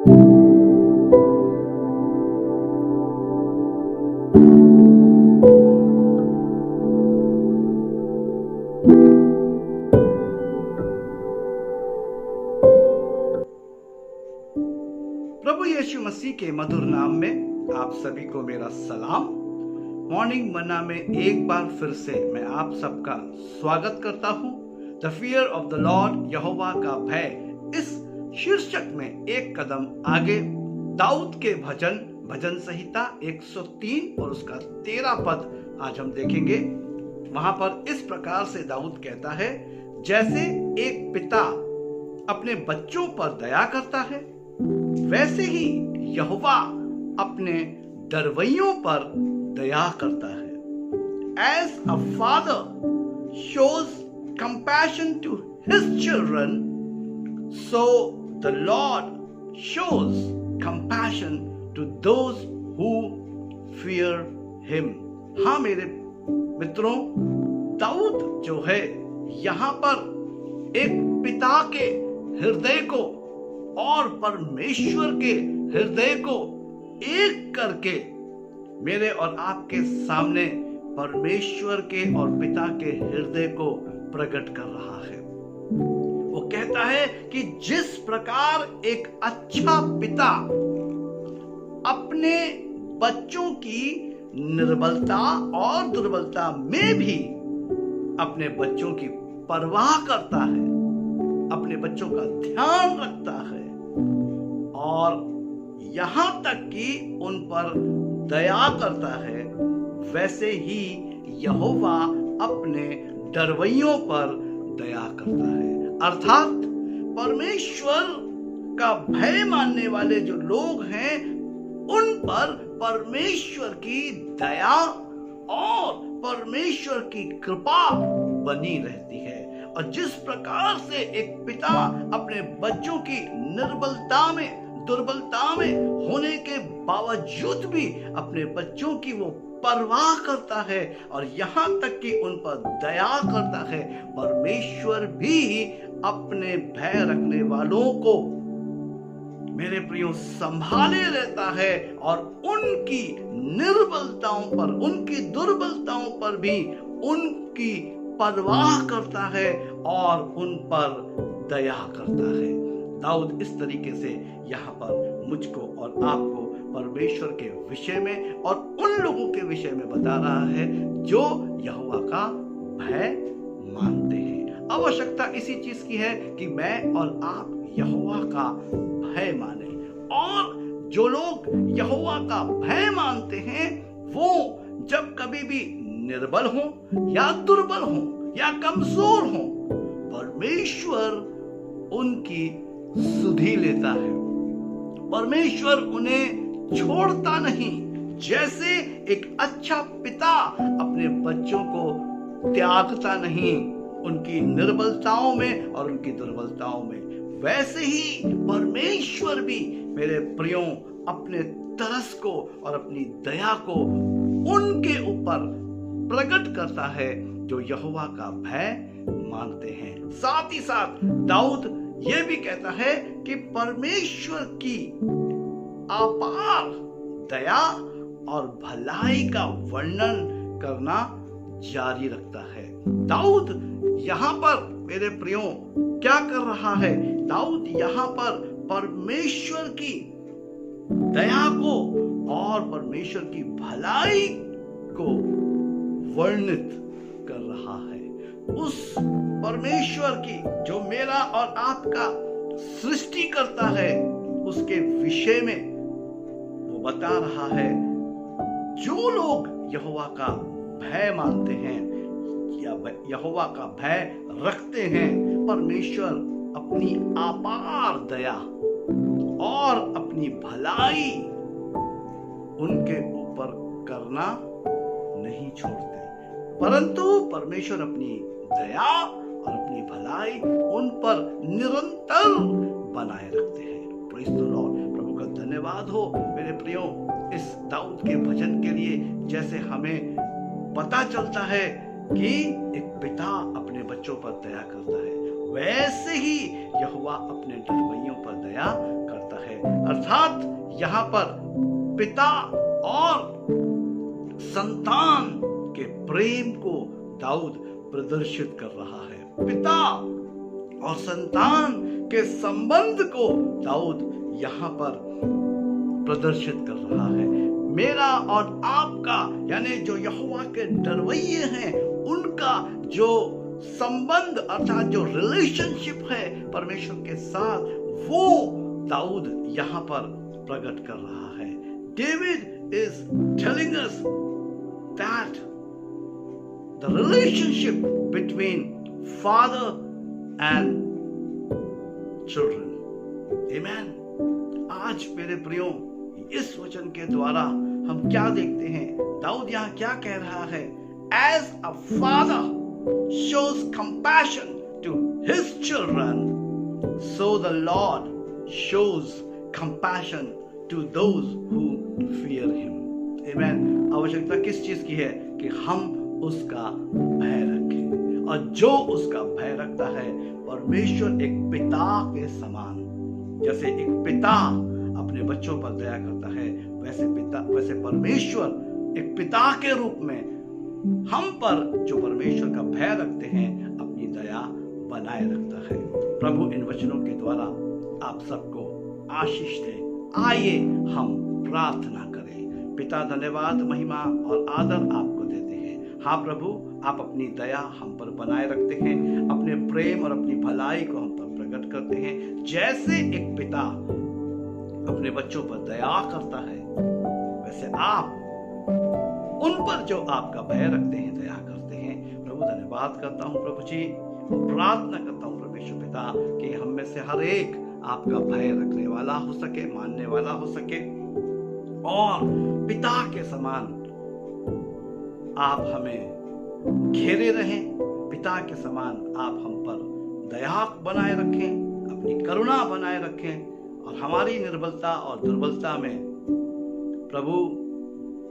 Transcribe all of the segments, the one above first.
प्रभु यीशु मसीह के मधुर नाम में आप सभी को मेरा सलाम। मॉर्निंग मन्ना में एक बार फिर से मैं आप सबका स्वागत करता हूं। The fear of the Lord, यहोवा का भय, इस शीर्षक में एक कदम आगे दाऊद के भजन संहिता 103 और उसका 13 पद आज हम देखेंगे। वहां पर इस प्रकार से दाऊद कहता है, जैसे एक पिता अपने बच्चों पर दया करता है, वैसे ही यहोवा अपने डरवैयों पर दया करता है। As a father shows compassion to his children, so the Lord shows compassion to those who fear him. हाँ मेरे मित्रों, दाऊद जो है यहाँ पर एक पिता के हृदय को और परमेश्वर के हृदय को एक करके मेरे और आपके सामने परमेश्वर के और पिता के हृदय को प्रकट कर रहा है। वो कहता है कि जिस प्रकार एक अच्छा पिता अपने बच्चों की निर्बलता और दुर्बलता में भी अपने बच्चों की परवाह करता है, अपने बच्चों का ध्यान रखता है और यहां तक कि उन पर दया करता है, वैसे ही यहोवा अपने डरवैयों पर दया करता है। अर्थात परमेश्वर का भय मानने वाले जो लोग हैं, उन पर परमेश्वर की दया और परमेश्वर की कृपा बनी रहती है। और जिस प्रकार से एक पिता अपने बच्चों की निर्बलता में, दुर्बलता में होने के बावजूद भी अपने बच्चों की वो परवाह करता है और यहाँ तक कि उन पर दया करता है, परमेश्वर भी अपने भय रखने वालों को मेरे प्रियो संभाले रहता है और उनकी निर्बलताओं पर, उनकी दुर्बलताओं पर भी उनकी परवाह करता है और उन पर दया करता है। दाऊद इस तरीके से यहाँ पर मुझको और आपको परमेश्वर के विषय में और उन लोगों के विषय में बता रहा है जो यहोवा का भय मानते हैं। आवश्यकता इसी चीज की है कि मैं और आप यहोवा का भय माने, और जो लोग यहोवा का भय मानते हैं वो जब कभी भी निर्बल हो या दुर्बल हो या कमजोर हो, परमेश्वर उनकी सुधि लेता है, परमेश्वर उन्हें छोड़ता नहीं। जैसे एक अच्छा पिता अपने बच्चों को त्यागता नहीं उनकी निर्बलताओं में और उनकी दुर्बलताओं में, वैसे ही परमेश्वर भी मेरे प्रियों अपने तरस को और अपनी दया को उनके ऊपर प्रकट करता है जो यहोवा का भय मानते हैं। साथ ही साथ दाऊद यह भी कहता है कि परमेश्वर की अपार दया और भलाई का वर्णन करना जारी रखता है। दाऊद यहाँ पर मेरे प्रियो क्या कर रहा है? दाऊद यहाँ पर परमेश्वर की दया को और परमेश्वर की भलाई को वर्णित कर रहा है। उस परमेश्वर की जो मेरा और आपका सृष्टि करता है, उसके विषय में वो बता रहा है। जो लोग यहोवा का भय मानते हैं या यहोवा का भय रखते हैं, परमेश्वर अपनी अपार दया और अपनी भलाई उनके ऊपर करना नहीं छोड़ते, परंतु परमेश्वर अपनी दया और अपनी भलाई उन पर निरंतर बनाए रखते हैं। Praise the Lord. प्रभु का धन्यवाद हो मेरे प्रियो इस दाऊद के भजन के लिए। जैसे हमें पता चलता है कि एक पिता अपने बच्चों पर दया करता है, वैसे ही यहोवा अपने डरवैयों पर दया करता है। अर्थात यहाँ पर पिता और संतान के प्रेम को दाऊद प्रदर्शित कर रहा है। पिता और संतान के संबंध को दाऊद यहाँ पर प्रदर्शित कर रहा है। मेरा और आपका यानी जो यहोवा के डरवैये हैं उनका जो संबंध अर्थात जो रिलेशनशिप है परमेश्वर के साथ, वो दाऊद यहाँ पर प्रकट कर रहा है। David is telling us that the relationship between father and children. आमेन। आज मेरे प्रियो, इस वचन के द्वारा हम क्या देखते हैं? दाऊद यहाँ क्या कह रहा है? As a father shows compassion to his children, so the Lord shows compassion to those who fear him. Amen. आवश्यकता किस चीज की है? कि हम उसका भय रखें, और जो उसका भय रखता है, परमेश्वर एक पिता के समान, जैसे एक पिता अपने बच्चों पर दया करता है, वैसे परमेश्वर एक पिता के रूप में हम पर जो परमेश्वर का भय रखते हैं अपनी दया बनाए रखता है। प्रभु इन वचनों के द्वारा आप सबको आशीष दे। आइए हम प्रार्थना करें। पिता, धन्यवाद, महिमा और आदर आपको देते हैं। हाँ प्रभु, आप अपनी दया हम पर बनाए रखते हैं, अपने प्रेम और अपनी भलाई को हम पर प्रकट करते हैं। जैसे एक पिता अपने बच्चों पर दया करता है, वैसे आप उन पर जो आपका भय रखते हैं दया करते हैं। प्रभु धन्यवाद करता हूं प्रभु जी, प्रार्थना करता हूं परमेश्वर पिता कि हम में से हर एक आपका भय रखने वाला हो सके, मानने वाला हो सके, और पिता के समान आप हमें घेरे रहें। पिता के समान आप हम पर दया बनाए रखें, अपनी करुणा बनाए रखें, और हमारी निर्बलता और दुर्बलता में प्रभु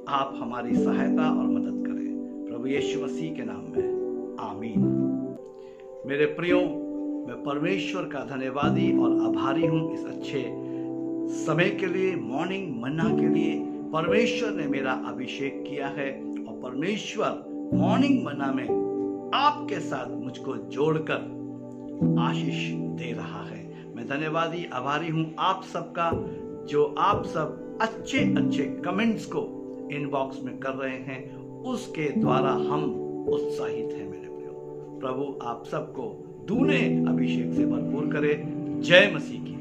आप हमारी सहायता और मदद करें। प्रभु यीशु मसीह के नाम में आमीन। मेरे प्रियो, मैं परमेश्वर का धन्यवादी और आभारी हूं इस अच्छे समय के लिए, मॉर्निंग मन्ना के लिए। परमेश्वर ने मेरा अभिषेक किया है, और परमेश्वर मॉर्निंग मन्ना में आपके साथ मुझको जोड़कर आशीष दे रहा है। मैं धन्यवादी आभारी हूं आप सबका, जो आप सब अच्छे अच्छे कमेंट्स को इनबॉक्स में कर रहे हैं, उसके द्वारा हम उत्साहित हैं मेरे प्रियो। प्रभु आप सबको दूने अभिषेक से भरपूर करे। जय मसीह की।